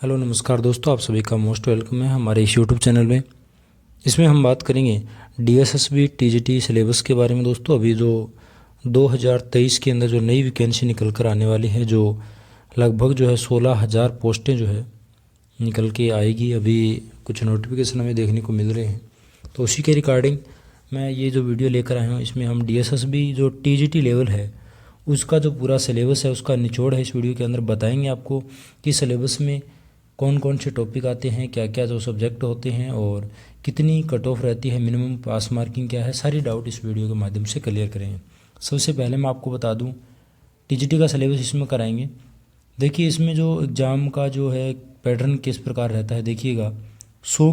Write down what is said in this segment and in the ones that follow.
Hello नमस्कार दोस्तों, आप सभी का मोस्ट वेलकम है हमारे इस यूट्यूब चैनल में। इसमें हम बात करेंगे डीएसएसबी टीजीटी सिलेबस के बारे में। दोस्तों अभी जो 2023 के अंदर जो नई वैकेंसी निकल कर आने वाली है, जो लगभग जो है 16,000 पोस्टें जो है निकल के आएगी। अभी कुछ नोटिफिकेशन हमें देखने को मिल रहे हैं, तो उसी के रिगार्डिंग मैं ये जो वीडियो लेकर आया हूँ, इसमें हम डीएसएसबी जो टीजीटी लेवल है उसका जो पूरा सिलेबस है उसका निचोड़ है इस वीडियो के अंदर बताएंगे आपको कि सिलेबस में कौन कौन से टॉपिक आते हैं, क्या क्या जो सब्जेक्ट होते हैं और कितनी कट ऑफ रहती है, मिनिमम पास मार्किंग क्या है। सारी डाउट इस वीडियो के माध्यम से क्लियर करेंगे। सबसे पहले मैं आपको बता दूं टीजीटी का सिलेबस इसमें कराएंगे। देखिए इसमें जो एग्ज़ाम का जो है पैटर्न किस प्रकार रहता है, देखिएगा 100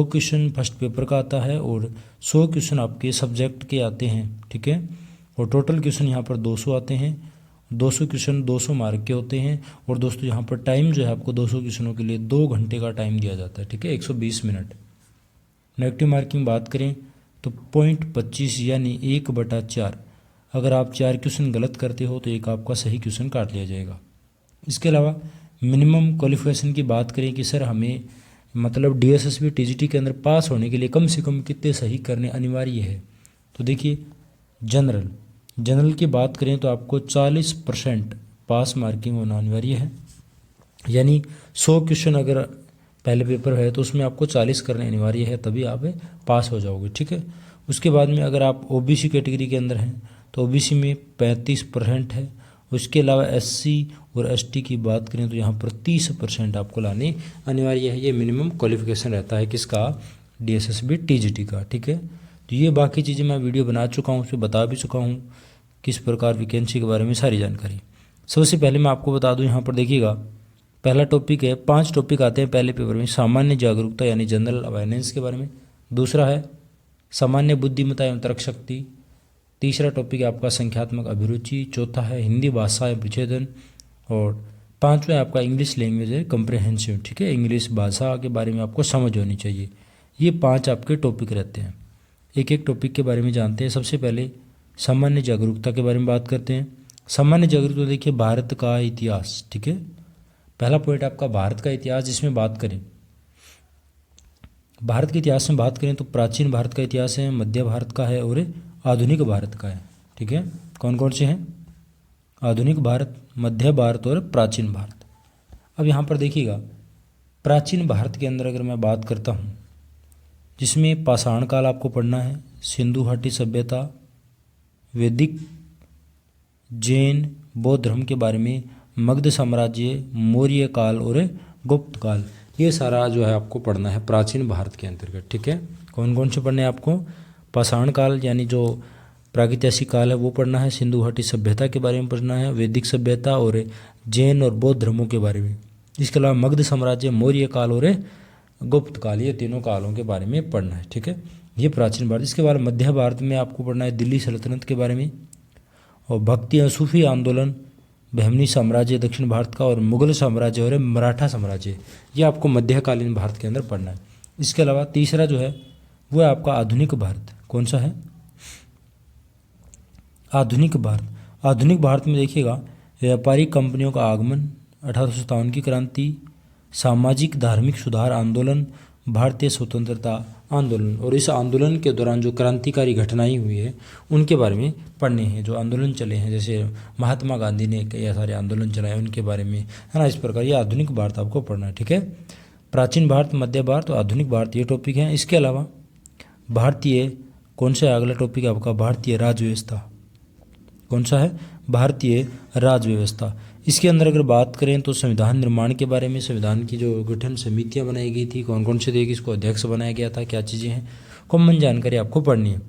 क्वेश्चन फर्स्ट पेपर का आता है और 100 क्वेश्चन आपके सब्जेक्ट के आते हैं, ठीक है। और टोटल क्वेश्चन यहाँ पर 200 आते हैं। 200 क्वेश्चन 200 मार्क के होते हैं। और दोस्तों यहाँ पर टाइम जो है आपको 200 क्वेश्चनों के लिए 2 घंटे का टाइम दिया जाता है, ठीक है, 120 मिनट। नेगेटिव मार्किंग बात करें तो 0.25 यानी 1/4। अगर आप 4 क्वेश्चन गलत करते हो तो एक आपका सही क्वेश्चन काट लिया जाएगा। इसके अलावा मिनिमम क्वालिफिकेशन की बात करें कि सर हमें मतलब डीएसएसबी टीजीटी के अंदर पास होने के लिए कम से कम कितने सही करने अनिवार्य है, तो देखिए जनरल की बात करें तो आपको 40% पास मार्किंग होना अनिवार्य है। यानी 100 क्वेश्चन अगर पहले पेपर है तो उसमें आपको 40 करने अनिवार्य है, तभी आप पास हो जाओगे, ठीक है। उसके बाद में अगर आप ओबीसी कैटेगरी के अंदर हैं तो ओबीसी में 35% है। उसके अलावा एससी और एसटी की बात करें तो यहाँ पर 30% आपको लाने अनिवार्य है। ये मिनिमम क्वालिफिकेशन रहता है किसका, डीएसएसबी टीजीटी का, ठीक है। तो ये बाकी चीज़ें मैं वीडियो बना चुका हूँ, उसमें बता भी चुका हूँ किस प्रकार वैकेंसी के बारे में सारी जानकारी। सबसे पहले मैं आपको बता दूं, यहाँ पर देखिएगा पहला टॉपिक है, 5 टॉपिक आते हैं पहले पेपर में। सामान्य जागरूकता यानी जनरल अवेयरनेस के बारे में। दूसरा है सामान्य बुद्धिमत्ता एवं तर्क शक्ति। तीसरा टॉपिक है आपका संख्यात्मक अभिरुचि। चौथा है हिंदी भाषा एवं विच्छेदन। और पाँचवा है आपका इंग्लिश लैंग्वेज है कम्प्रहेंसिव, ठीक है, इंग्लिश भाषा के बारे में आपको समझ होनी चाहिए। ये 5 आपके टॉपिक रहते हैं। एक एक टॉपिक के बारे में जानते हैं। सबसे पहले सामान्य जागरूकता के बारे में बात करते हैं। सामान्य जागरूकता देखिए भारत का इतिहास, ठीक है। पहला पॉइंट आपका भारत का इतिहास, जिसमें बात करें भारत के इतिहास में बात करें तो प्राचीन भारत का इतिहास है, मध्य भारत का है और आधुनिक भारत का है, ठीक है। कौन कौन से हैं, आधुनिक भारत, मध्य भारत और प्राचीन भारत। अब यहाँ पर देखिएगा प्राचीन भारत के अंदर अगर मैं बात करता हूँ, जिसमें पाषाण काल आपको पढ़ना है, सिंधु घाटी सभ्यता, वैदिक, जैन, बौद्ध धर्म के बारे में, मगध साम्राज्य, मौर्य काल और गुप्त काल। ये सारा जो है आपको पढ़ना है प्राचीन भारत के अंतर्गत, ठीक है। कौन कौन से पढ़ने हैं आपको, पाषाण काल यानी जो प्रागैतिहासिक काल है वो पढ़ना है, सिंधु घाटी सभ्यता के बारे में पढ़ना है, वैदिक सभ्यता और जैन और बौद्ध धर्मों के बारे में। इसके अलावा मगध साम्राज्य, मौर्य काल और गुप्त काल, ये तीनों कालों के बारे में पढ़ना है, ठीक है। ये प्राचीन भारत। इसके बाद मध्य भारत में आपको पढ़ना है दिल्ली सल्तनत के बारे में और भक्ति और सूफी आंदोलन, बहमनी साम्राज्य दक्षिण भारत का और मुगल साम्राज्य और मराठा साम्राज्य। ये आपको मध्यकालीन भारत के अंदर पढ़ना है। इसके अलावा तीसरा जो है वो है आपका आधुनिक भारत। कौन सा है, आधुनिक भारत। आधुनिक भारत में देखिएगा व्यापारिक कंपनियों का आगमन, 1857 की क्रांति, सामाजिक धार्मिक सुधार आंदोलन, भारतीय स्वतंत्रता आंदोलन। और इस आंदोलन के दौरान जो क्रांतिकारी घटनाएं हुई है उनके बारे में पढ़ने हैं, जो आंदोलन चले हैं, जैसे महात्मा गांधी ने कई सारे आंदोलन चलाए उनके बारे में, है ना। इस प्रकार ये आधुनिक भारत आपको पढ़ना है, ठीक है। प्राचीन भारत, मध्य भारत और आधुनिक भारत, ये टॉपिक हैं। इसके अलावा भारतीय, कौन सा अगला टॉपिक है आपका, भारतीय राज्य व्यवस्था। कौन सा है, भारतीय राज्य व्यवस्था। इसके अंदर अगर बात करें तो संविधान निर्माण के बारे में, संविधान की जो गठन समितियां बनाई गई थी, कौन कौन से देगी, इसको अध्यक्ष बनाया गया था, क्या चीज़ें हैं, कॉमन जानकारी आपको पढ़नी है।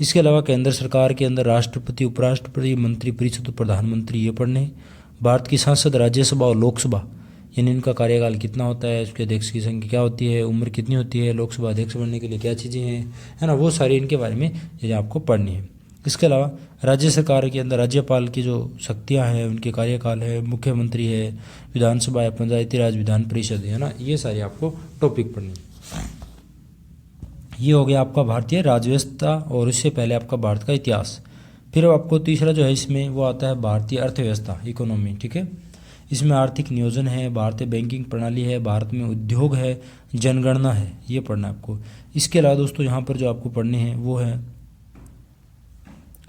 इसके अलावा केंद्र सरकार के अंदर राष्ट्रपति, उपराष्ट्रपति, मंत्री परिषद, प्रधानमंत्री, ये पढ़ने हैं। भारत की संसद, राज्यसभा और लोकसभा, यानी इनका कार्यकाल कितना होता है, उसके अध्यक्ष की संख्या क्या होती है, उम्र कितनी होती है, लोकसभा अध्यक्ष बनने के लिए क्या चीज़ें हैं, है ना, वो सारी इनके बारे में ये आपको पढ़नी है। इसके अलावा राज्य सरकार के अंदर राज्यपाल की जो शक्तियां हैं, उनके कार्यकाल है, मुख्यमंत्री है, विधानसभा है, पंचायती राज विधान परिषद है ना, ये सारे आपको टॉपिक पढ़ने। ये हो गया आपका भारतीय राज्य व्यवस्था और इससे पहले आपका भारत का इतिहास। फिर आपको तीसरा जो है इसमें वो आता है भारतीय अर्थव्यवस्था, इकोनॉमी, ठीक है। इसमें आर्थिक नियोजन है, भारतीय बैंकिंग प्रणाली है, भारत में उद्योग है, जनगणना है, ये पढ़ना है आपको। इसके अलावा दोस्तों यहाँ पर जो आपको पढ़ने हैं वो है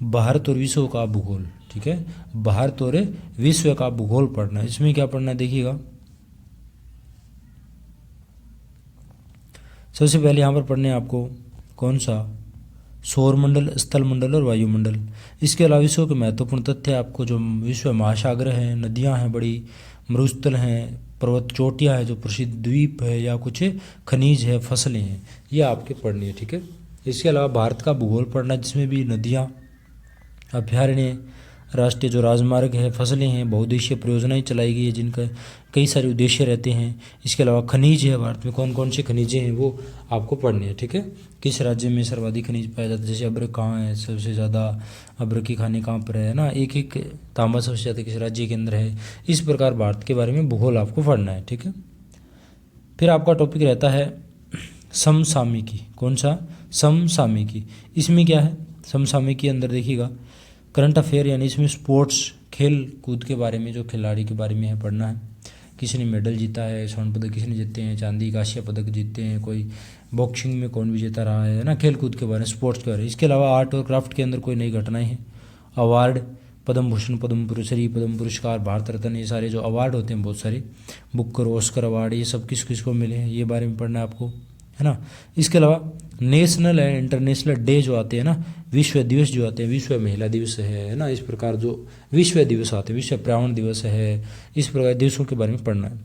भारत और विश्व का भूगोल, ठीक है, भारत और विश्व का भूगोल पढ़ना है। इसमें क्या पढ़ना है देखिएगा, सबसे पहले यहाँ पर पढ़ने हैं आपको कौन सा, सौरमंडल, स्थलमंडल और वायुमंडल। इसके अलावा विश्व के महत्वपूर्ण तथ्य आपको जो विश्व महासागर हैं, नदियाँ हैं बड़ी, मरुस्थल हैं, पर्वत चोटियाँ हैं, जो प्रसिद्ध द्वीप है या कुछ खनिज है, फसलें हैं, ये आपके पढ़नी है, ठीक है। इसके अलावा भारत का भूगोल पढ़ना जिसमें भी नदियाँ, अभ्यारण्य, राष्ट्रीय जो राजमार्ग है, फसलें हैं, बहुउद्देशीय परियोजनाएं चलाई गई है जिनका कई सारे उद्देश्य रहते हैं। इसके अलावा खनिज है, भारत में कौन कौन से खनिजें हैं वो आपको पढ़ने हैं, ठीक है। किस राज्य में सर्वाधिक खनिज पाया जाता है, जैसे अभ्रक कहाँ है, सबसे ज़्यादा अभ्रक की खाने कहाँ पर है ना, एक एक तांबा सबसे ज़्यादा किस राज्य के अंदर है। इस प्रकार भारत के बारे में भूगोल आपको पढ़ना है, ठीक है। फिर आपका टॉपिक रहता है समसामयिकी। कौन सा, समसामयिकी। इसमें क्या है, समसामयिकी के अंदर देखिएगा करंट अफेयर, यानी इसमें स्पोर्ट्स, खेल कूद के बारे में, जो खिलाड़ी के बारे में है पढ़ना है। किसी ने मेडल जीता है, स्वर्ण पदक किसी ने जीते हैं, चांदी का एशिया पदक जीते हैं, कोई बॉक्सिंग में कौन विजेता रहा है ना, खेल कूद के बारे में, स्पोर्ट्स के बारे में। इसके अलावा आर्ट और क्राफ्ट के अंदर कोई नई घटनाएं हैं, अवार्ड, पद्म भूषण, पद्म पुरस्कार, पद्म पुरस्कार, भारत रत्न, ये सारे जो अवार्ड होते हैं बहुत सारे, बुकर, ऑस्कर अवार्ड, ये सब किस किस को मिले हैं ये बारे में पढ़ना है आपको, है ना। इसके अलावा नेशनल एंड इंटरनेशनल डे जो आते हैं ना, विश्व दिवस जो आते हैं, विश्व महिला दिवस है ना, इस प्रकार जो विश्व दिवस आते हैं, विश्व पर्यावरण दिवस है, इस प्रकार दिवसों के बारे में पढ़ना है,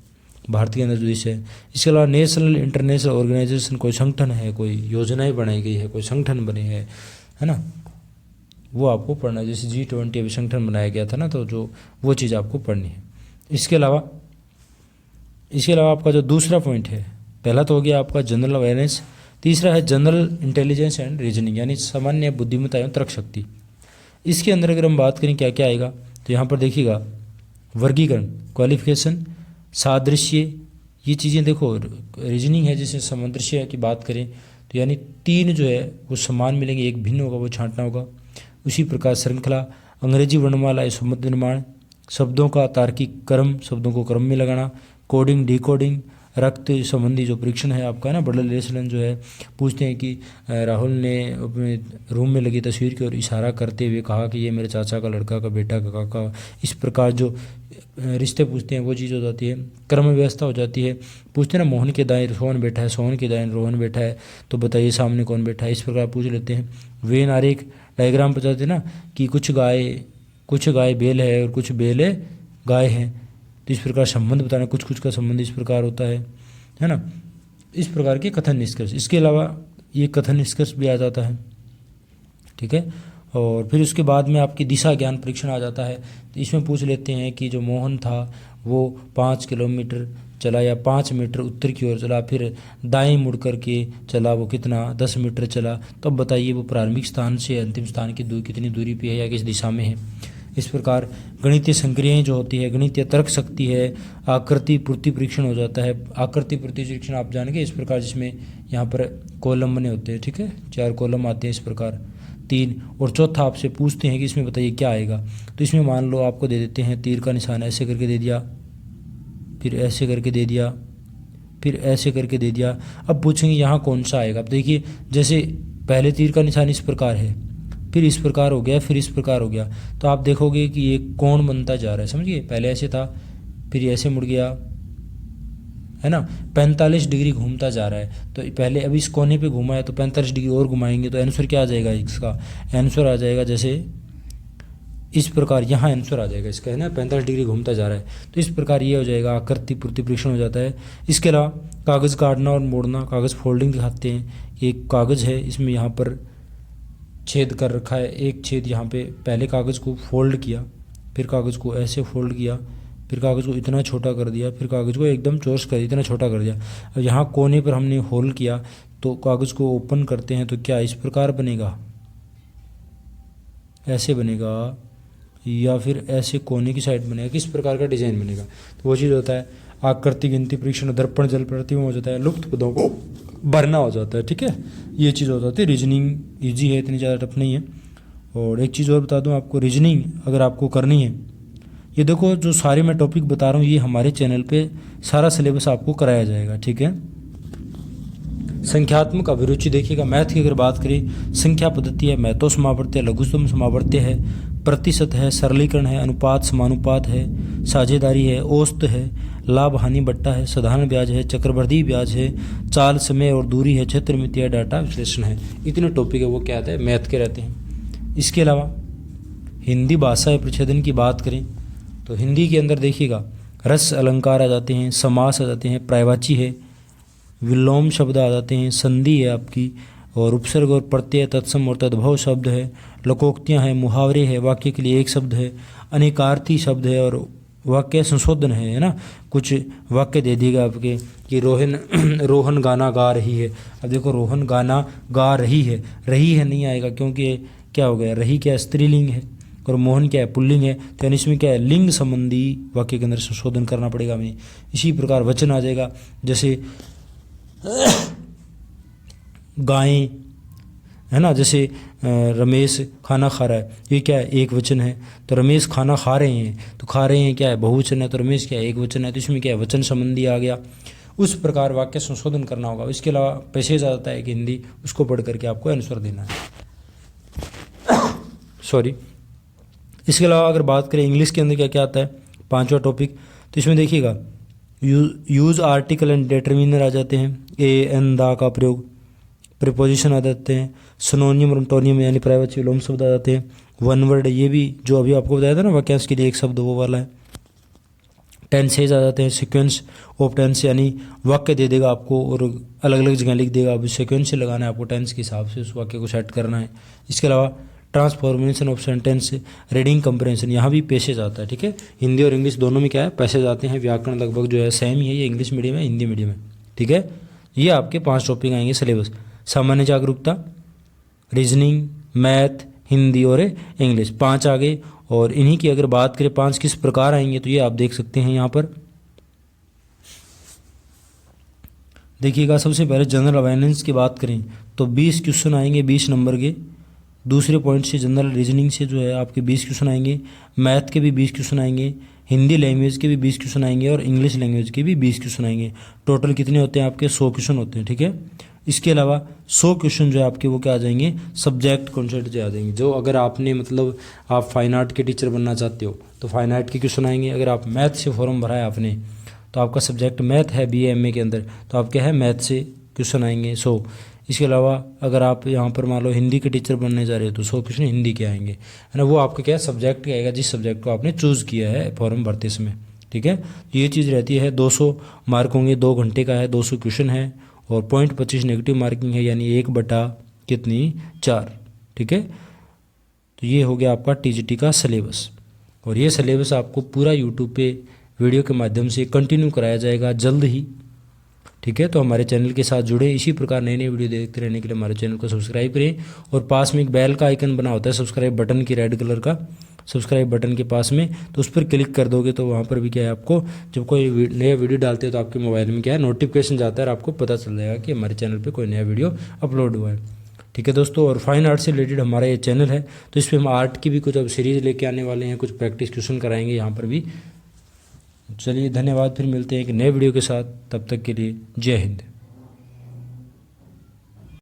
भारत के अंदर जो देश है। इसके अलावा नेशनल इंटरनेशनल ऑर्गेनाइजेशन, कोई संगठन है, कोई योजनाएं बनाई गई है, कोई संगठन बने हैं, है ना, वो आपको पढ़ना है। जैसे G20 अभी संगठन बनाया गया था ना, तो जो वो चीज़ आपको पढ़नी है। इसके अलावा आपका जो दूसरा पॉइंट है, पहला तो हो गया आपका जनरल अवेयरनेस, तीसरा है जनरल इंटेलिजेंस एंड रीजनिंग, यानी सामान्य बुद्धिमत्ता एवं तर्क शक्ति। इसके अंदर अगर हम बात करें क्या क्या आएगा, तो यहाँ पर देखिएगा वर्गीकरण, क्वालिफिकेशन, सादृश्य, ये चीज़ें देखो। रीजनिंग है, जैसे सामंजस्य की बात करें तो यानी तीन जो है वो समान मिलेंगे, एक भिन्न होगा, वो छांटना होगा। उसी प्रकार श्रृंखला, अंग्रेजी वर्णमाला, शब्द निर्माण, शब्दों का तार्किक क्रम, शब्दों को क्रम में लगाना, कोडिंग, डिकोडिंग, रक्त संबंधी जो परीक्षण है आपका ना, ब्लड रिलेशन जो है, पूछते हैं कि राहुल ने अपने रूम में लगी तस्वीर की ओर इशारा करते हुए कहा कि ये मेरे चाचा का लड़का का बेटा का काका, इस प्रकार जो रिश्ते पूछते हैं वो चीज़ हो जाती है। क्रम व्यवस्था हो जाती है, पूछते हैं ना मोहन के दाएं सोहन बैठा है, सोहन के दाएं रोहन बैठा है, तो बताइए सामने कौन बैठा है, इस प्रकार पूछ लेते हैं। वेन आरेख डायग्राम बताते हैं ना कि कुछ गाय बैल है और कुछ बैल गाय है, तो इस प्रकार संबंध बताना, कुछ कुछ का संबंध इस प्रकार होता है ना, इस प्रकार के कथन निष्कर्ष। इसके अलावा ये कथन निष्कर्ष भी आ जाता है, ठीक है। और फिर उसके बाद में आपकी दिशा ज्ञान परीक्षण आ जाता है, तो इसमें पूछ लेते हैं कि जो मोहन था वो 5 किलोमीटर चला या 5 मीटर उत्तर की ओर चला, फिर दाएं मुड़ करके चला, वो कितना 10 मीटर चला, तो अब बताइए वो प्रारंभिक स्थान से अंतिम स्थान की कितनी दूरी पे है या किस दिशा में है। इस प्रकार गणितीय संक्रियाएं जो होती है, गणितीय तर्क शक्ति है, आकृति पूर्ति परीक्षण हो जाता है। आकृति पूर्ति परीक्षण आप जानेंगे, इस प्रकार जिसमें यहाँ पर कॉलम बने होते हैं, ठीक है, 4 कॉलम आते हैं इस प्रकार 3। और चौथा आपसे पूछते हैं कि इसमें बताइए क्या आएगा, तो इसमें मान लो आपको दे देते हैं तीर का निशान ऐसे करके दे दिया, फिर ऐसे करके दे दिया, फिर ऐसे करके दे दिया। अब पूछेंगे यहाँ कौन सा आएगा। अब देखिए जैसे पहले तीर का निशान इस प्रकार है, फिर इस प्रकार हो गया, फिर इस प्रकार हो गया, तो आप देखोगे कि ये कोण बनता जा रहा है, समझिए। पहले ऐसे था, फिर ऐसे मुड़ गया, है ना, 45 डिग्री घूमता जा रहा है। तो पहले अभी इस कोने पे घुमा है तो 45 डिग्री और घुमाएंगे तो आंसर क्या आ जाएगा, इसका आंसर आ जाएगा जैसे इस प्रकार, यहाँ आंसर आ जाएगा इसका, है ना, 45 डिग्री घूमता जा रहा है, तो इस प्रकार ये हो जाएगा, आकृति पूर्ति परीक्षण हो जाता है। इसके अलावा कागज़ काटना और मोड़ना, कागज़ फोल्डिंग दिखाते हैं। एक कागज़ है, इसमें यहाँ पर छेद कर रखा है, एक छेद यहाँ पे, पहले कागज़ को फोल्ड किया, फिर कागज़ को ऐसे फोल्ड किया, फिर कागज़ को इतना छोटा कर दिया, फिर कागज़ को एकदम चौरस कर दिया, इतना छोटा कर दिया। अब यहाँ कोने पर हमने होल किया, तो कागज़ को ओपन करते हैं तो क्या इस प्रकार बनेगा, ऐसे बनेगा, या फिर ऐसे कोने की साइड बनेगा, किस प्रकार का डिज़ाइन बनेगा, तो वो चीज़ होता है। आकृति गिनती परीक्षण, दर्पण जल प्रतिबिंब हो जाता है, लुप्त पदों को भरना हो जाता है, ठीक है, ये चीज़ हो जाती है। रीजनिंग ईजी है, इतनी ज़्यादा टफ नहीं है। और एक चीज़ और बता दूं आपको, रीजनिंग अगर आपको करनी है ये देखो जो सारे मैं टॉपिक बता रहा हूँ ये हमारे चैनल पे सारा सिलेबस आपको कराया जाएगा, ठीक है। संख्यात्मक अभिरुचि देखिएगा, मैथ की अगर बात करें, संख्या पद्धति है, महत्व समावर्त्य है, लघुत्तम समावर्त्य है, प्रतिशत है, सरलीकरण है, अनुपात समानुपात है, साझेदारी है, औसत है, लाभ हानि बट्टा है, साधारण ब्याज है, चक्रवृद्धि ब्याज है, चाल समय और दूरी है, क्षेत्र मिति है, डाटा विश्लेषण है। इतने टॉपिक है वो क्या रहते हैं, मैथ के रहते हैं। इसके अलावा हिंदी भाषा या प्रच्छेदन की बात करें तो हिंदी के अंदर देखिएगा रस अलंकार आ जाते हैं, समास आ जाते हैं, पर्यायवाची है, विलोम शब्द आ जाते हैं, संधि है आपकी, और उपसर्ग और प्रत्यय, तत्सम और तद्भव शब्द है, लोकोक्तियाँ हैं, मुहावरे है, वाक्य के लिए एक शब्द है, अनेकार्थी शब्द है, और वाक्य संशोधन है ना। कुछ वाक्य दे दिएगा आपके कि रोहन गाना गा रही है। अब देखो रोहन गाना गा रही है नहीं आएगा, क्योंकि क्या हो गया, रही क्या स्त्रीलिंग है और मोहन क्या है पुल्लिंग है, तो यानी इसमें क्या है लिंग संबंधी वाक्य के अंदर संशोधन करना पड़ेगा हमें। इसी प्रकार वचन आ जाएगा, जैसे गायें है ना, जैसे रमेश खाना खा रहा है, ये क्या है एक वचन है, तो रमेश खाना खा रहे हैं, तो खा रहे हैं क्या है बहुवचन है, तो रमेश क्या है एक वचन है, तो इसमें क्या है वचन संबंधी आ गया। उस प्रकार वाक्य संशोधन करना होगा। इसके अलावा पैसेज आता है कि हिंदी, उसको पढ़ करके आपको आंसर देना है। सॉरी। इसके अलावा अगर बात करें इंग्लिश के अंदर क्या क्या आता है, 5वां टॉपिक, तो इसमें देखिएगा यूज आर्टिकल एंड डिटरमिनर आ जाते हैं, ए एन दा का प्रयोग, प्रीपोजिशन आ जाते हैं, सिनोनियम और एंटोनियम यानी पर्यायवाची विलोम शब्द आ जाते हैं, वन वर्ड, ये भी जो अभी आपको बताया था ना वाक्यांश के लिए एक शब्द वो वाला है, टेंसेज आ जाते हैं, सीक्वेंस ऑफ टेंस यानी वाक्य दे देगा आपको और अलग अलग जगह लिख देगा, अब सीक्वेंस से लगाना है आपको, टेंस के हिसाब से उस वाक्य को सेट करना है। इसके अलावा transformation of sentence, reading compression, यहाँ भी पैसेज आता है, ठीक है। हिंदी और इंग्लिश दोनों में क्या है पैसेज आते हैं। व्याकरण लगभग जो है सेम ही है, ये इंग्लिश मीडियम है, हिंदी मीडियम है, ठीक है। ये आपके 5 टॉपिक आएंगे सिलेबस, सामान्य जागरूकता, रीजनिंग, मैथ, हिंदी और इंग्लिश, 5 आ गए। और इन्हीं की अगर बात करें 5 किस प्रकार आएंगे, तो ये आप देख सकते हैं यहाँ पर देखिएगा। सबसे पहले जनरल अवेयरनेस की बात करें तो 20 क्वेश्चन आएंगे 20 नंबर के। दूसरे पॉइंट से जनरल रीजनिंग से जो है आपके 20 क्वेश्चन आएंगे, मैथ के भी 20 क्वेश्चन आएंगे, हिंदी लैंग्वेज के भी 20 क्वेश्चन आएंगे और इंग्लिश लैंग्वेज के भी 20 क्वेश्चन आएंगे। टोटल कितने होते हैं आपके 100 क्वेश्चन होते हैं, ठीक है। इसके अलावा 100 क्वेश्चन जो है आपके वो क्या आ जाएंगे सब्जेक्ट कॉन्सेप्ट जो आ जाएंगे। जो अगर आपने मतलब आप फाइन आर्ट के टीचर बनना चाहते हो तो फाइन आर्ट के क्वेश्चन आएंगे। अगर आप मैथ से फॉर्म भरा है आपने तो आपका सब्जेक्ट मैथ है BA MA के अंदर, तो आप क्या है मैथ से क्वेश्चन आएंगे 100। इसके अलावा अगर आप यहाँ पर मान लो हिंदी के टीचर बनने जा रहे हो तो 100 क्वेश्चन हिंदी के आएंगे, है ना। वो आपका क्या है सब्जेक्ट आएगा जिस सब्जेक्ट को आपने चूज़ किया है फॉर्म भरते समय, ठीक है। ये चीज़ रहती है। 200 मार्क होंगे, 2 घंटे का है, 200 क्वेश्चन है और 0.25 नेगेटिव मार्किंग है, यानी 1/4, ठीक है। तो ये हो गया आपका TGT का सिलेबस। और ये सिलेबस आपको पूरा यूट्यूब पे वीडियो के माध्यम से कंटिन्यू कराया जाएगा जल्द ही, ठीक है। तो हमारे चैनल के साथ जुड़े, इसी प्रकार नए नए वीडियो देखते रहने के लिए हमारे चैनल को सब्सक्राइब करें। और पास में एक बेल का आइकन बना होता है सब्सक्राइब बटन की, रेड कलर का सब्सक्राइब बटन के पास में, तो उस पर क्लिक कर दोगे तो वहाँ पर भी क्या है आपको जब कोई नया वीडियो डालते हैं तो आपके मोबाइल में क्या है नोटिफिकेशन जाता है और आपको पता चल जाएगा कि हमारे चैनल पर कोई नया वीडियो अपलोड हुआ है, ठीक है दोस्तों। और फाइन आर्ट से रिलेटेड हमारा ये चैनल है, तो इस पर हम आर्ट की भी कुछ अब सीरीज़ लेके आने वाले हैं, कुछ प्रैक्टिस क्वेश्चन कराएंगे यहाँ पर भी। चलिए धन्यवाद, फिर मिलते हैं एक नए वीडियो के साथ, तब तक के लिए जय हिंद।